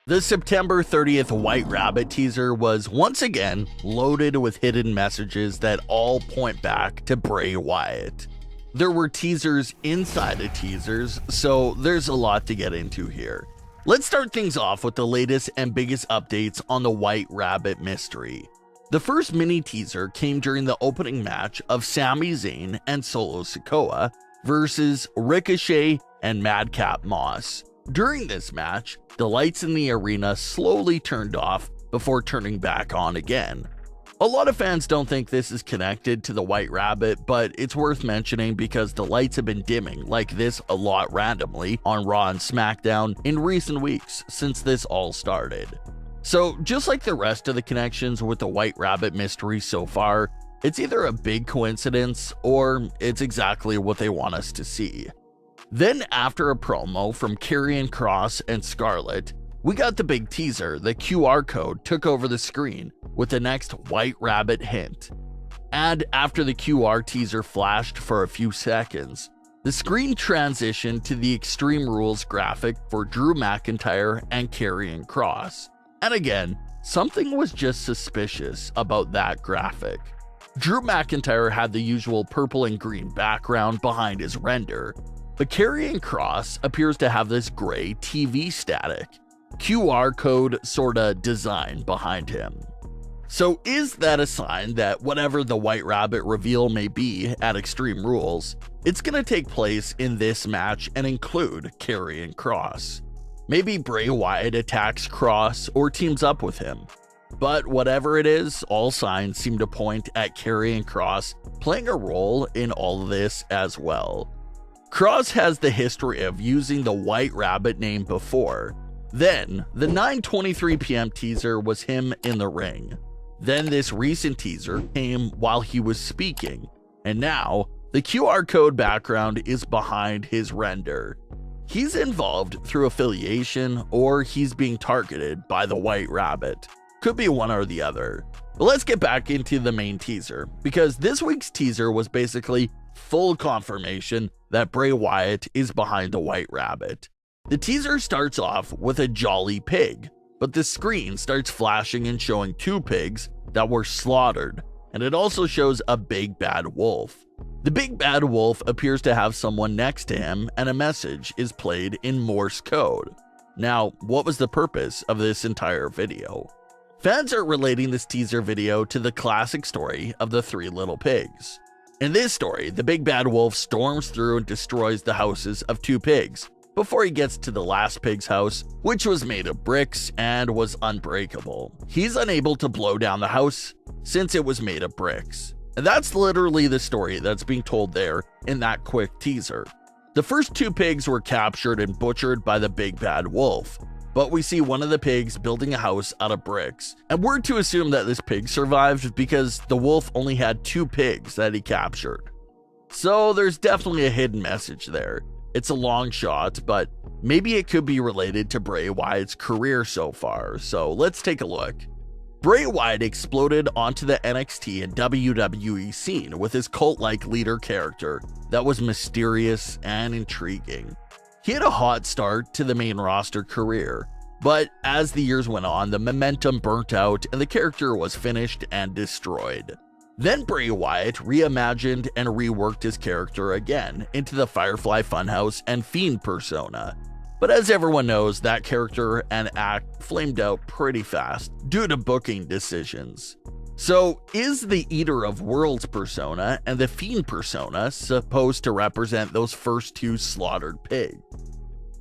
The September 30th White Rabbit teaser was once again loaded with hidden messages that all point back to Bray Wyatt. There were teasers inside of teasers, so there's a lot to get into here. Let's start things off with the latest and biggest updates on the White Rabbit mystery. The first mini teaser came during the opening match of Sami Zayn and Solo Sikoa versus Ricochet and Madcap Moss. During this match, the lights in the arena slowly turned off before turning back on again. A lot of fans don't think this is connected to the White Rabbit, but it's worth mentioning because the lights have been dimming like this a lot randomly on Raw and Smackdown in recent weeks since this all started. So just like the rest of the connections with the White Rabbit mystery so far, it's either a big coincidence or it's exactly what they want us to see. Then after a promo from Karrion Kross and Scarlett, we got the big teaser. The QR code took over the screen with the next White Rabbit hint. And after the QR teaser flashed for a few seconds, the screen transitioned to the Extreme Rules graphic for Drew McIntyre and Karrion Kross. And again, something was just suspicious about that graphic. Drew McIntyre had the usual purple and green background behind his render, but Karrion Kross appears to have this gray TV static, QR code sorta design behind him. So is that a sign that whatever the White Rabbit reveal may be at Extreme Rules, it's gonna take place in this match and include Karrion Kross? Maybe Bray Wyatt attacks Kross or teams up with him. But whatever it is, all signs seem to point at Karrion Kross playing a role in all of this as well. Kross has the history of using the White Rabbit name before. Then, the 9:23 p.m. teaser was him in the ring. Then this recent teaser came while he was speaking. And now, the QR code background is behind his render. He's involved through affiliation or he's being targeted by the White Rabbit. Could be one or the other. But let's get back into the main teaser, because this week's teaser was basically full confirmation that Bray Wyatt is behind the White Rabbit. The teaser starts off with a jolly pig, but the screen starts flashing and showing two pigs that were slaughtered, and it also shows a big bad wolf. The big bad wolf appears to have someone next to him, and a message is played in Morse code. Now, what was the purpose of this entire video? Fans are relating this teaser video to the classic story of the Three Little Pigs. In this story, the big bad wolf storms through and destroys the houses of two pigs before he gets to the last pig's house, which was made of bricks and was unbreakable. He's unable to blow down the house since it was made of bricks. And that's literally the story that's being told there in that quick teaser. The first two pigs were captured and butchered by the big bad wolf, but we see one of the pigs building a house out of bricks. And we're to assume that this pig survived because the wolf only had two pigs that he captured. So there's definitely a hidden message there. It's a long shot, but maybe it could be related to Bray Wyatt's career so far. So let's take a look. Bray Wyatt exploded onto the NXT and WWE scene with his cult-like leader character that was mysterious and intriguing. He had a hot start to the main roster career, but as the years went on, the momentum burnt out and the character was finished and destroyed. Then Bray Wyatt reimagined and reworked his character again into the Firefly Funhouse and Fiend persona. But as everyone knows, that character and act flamed out pretty fast due to booking decisions. So is the Eater of Worlds persona and the Fiend persona supposed to represent those first two slaughtered pigs?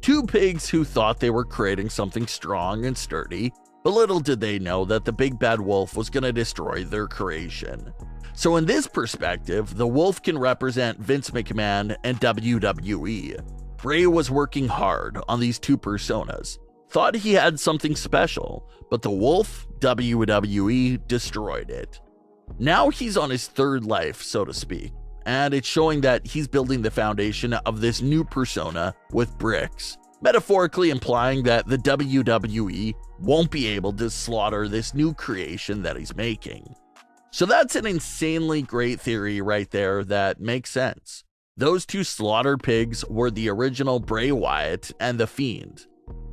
Two pigs who thought they were creating something strong and sturdy, but little did they know that the big bad wolf was going to destroy their creation. So in this perspective, the wolf can represent Vince McMahon and WWE. Bray was working hard on these two personas, thought he had something special, but the wolf, WWE, destroyed it. Now he's on his third life, so to speak, and it's showing that he's building the foundation of this new persona with bricks, metaphorically implying that the WWE won't be able to slaughter this new creation that he's making. So that's an insanely great theory right there that makes sense. Those two slaughtered pigs were the original Bray Wyatt and The Fiend.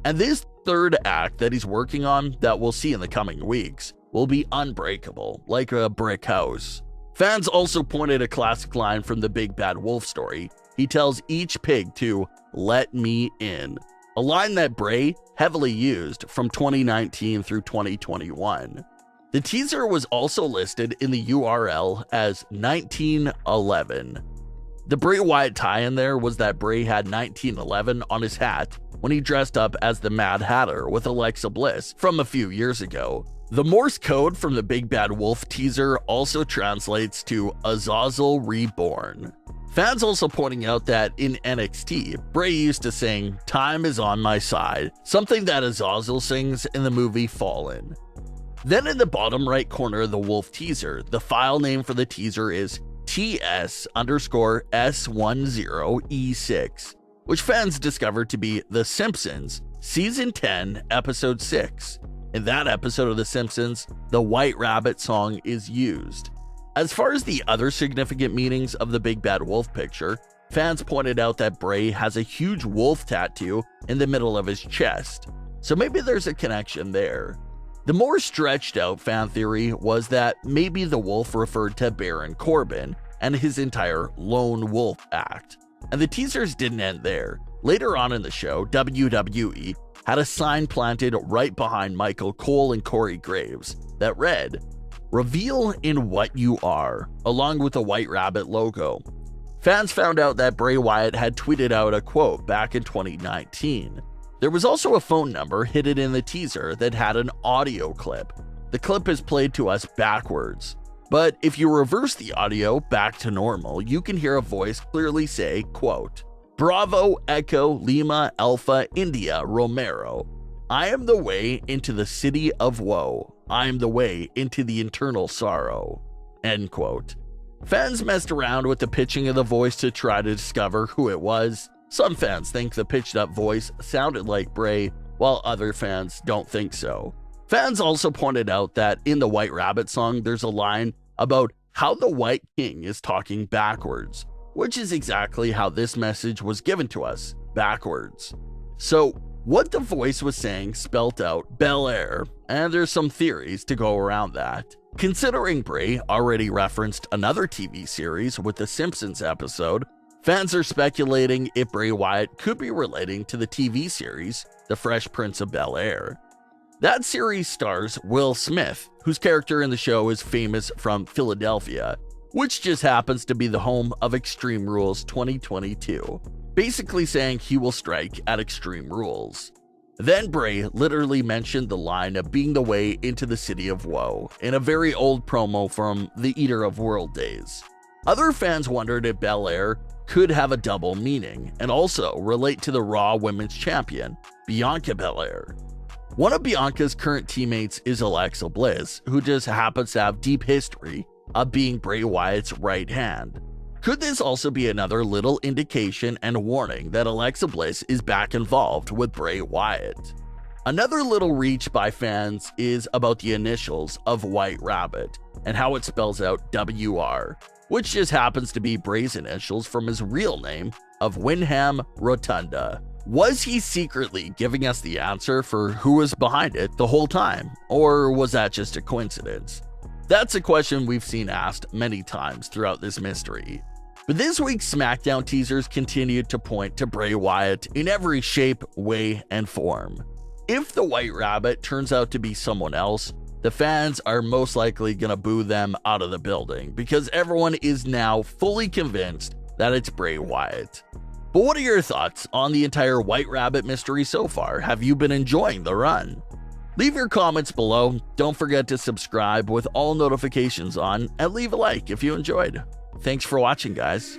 And this third act that he's working on, that we'll see in the coming weeks, will be unbreakable, like a brick house. Fans also pointed a classic line from the Big Bad Wolf story. He tells each pig to "let me in," a line that Bray heavily used from 2019 through 2021. The teaser was also listed in the URL as 1911. The Bray Wyatt tie-in there was that Bray had 1911 on his hat when he dressed up as the Mad Hatter with Alexa Bliss from a few years ago. The Morse code from the Big Bad Wolf teaser also translates to Azazel Reborn. Fans also pointing out that in NXT, Bray used to sing "Time is on my side," something that Azazel sings in the movie Fallen. Then in the bottom right corner of the Wolf teaser, the file name for the teaser is TS_S10E6, which fans discovered to be The Simpsons, Season 10, Episode 6. In that episode of The Simpsons, the White Rabbit song is used. As far as the other significant meanings of the Big Bad Wolf picture, fans pointed out that Bray has a huge wolf tattoo in the middle of his chest, so maybe there's a connection there. The more stretched out fan theory was that maybe the wolf referred to Baron Corbin and his entire Lone Wolf act. And the teasers didn't end there. Later on in the show, WWE had a sign planted right behind Michael Cole and Corey Graves that read, "Reveal in what you are," along with the White Rabbit logo. Fans found out that Bray Wyatt had tweeted out a quote back in 2019. There was also a phone number hidden in the teaser that had an audio clip. The clip is played to us backwards, but if you reverse the audio back to normal, you can hear a voice clearly say, quote, "Bravo, Echo, Lima, Alpha, India, Romero. I am the way into the city of woe. I am the way into the eternal sorrow." End quote. Fans messed around with the pitching of the voice to try to discover who it was. Some fans think the pitched up voice sounded like Bray, while other fans don't think so. Fans also pointed out that in the White Rabbit song, there's a line about how the White King is talking backwards, which is exactly how this message was given to us, backwards. So, what the voice was saying spelt out Bel Air, and there's some theories to go around that. Considering Bray already referenced another TV series with the Simpsons episode, fans are speculating if Bray Wyatt could be relating to the TV series The Fresh Prince of Bel Air. That series stars Will Smith, whose character in the show is famous from Philadelphia, which just happens to be the home of Extreme Rules 2022, basically saying he will strike at Extreme Rules. Then Bray literally mentioned the line of being the way into the city of woe in a very old promo from the Eater of World days. Other fans wondered if Bel Air could have a double meaning and also relate to the Raw Women's Champion, Bianca Belair. One of Bianca's current teammates is Alexa Bliss, who just happens to have deep history of being Bray Wyatt's right hand. Could this also be another little indication and warning that Alexa Bliss is back involved with Bray Wyatt? Another little reach by fans is about the initials of White Rabbit and how it spells out WR, which just happens to be Bray's initials from his real name of Wyndham Rotunda. Was he secretly giving us the answer for who was behind it the whole time, or was that just a coincidence? That's a question we've seen asked many times throughout this mystery. But this week's Smackdown teasers continued to point to Bray Wyatt in every shape, way, and form. If the White Rabbit turns out to be someone else, the fans are most likely gonna boo them out of the building because everyone is now fully convinced that it's Bray Wyatt. But what are your thoughts on the entire White Rabbit mystery so far? Have you been enjoying the run? Leave your comments below. Don't forget to subscribe with all notifications on and leave a like if you enjoyed. Thanks for watching, guys.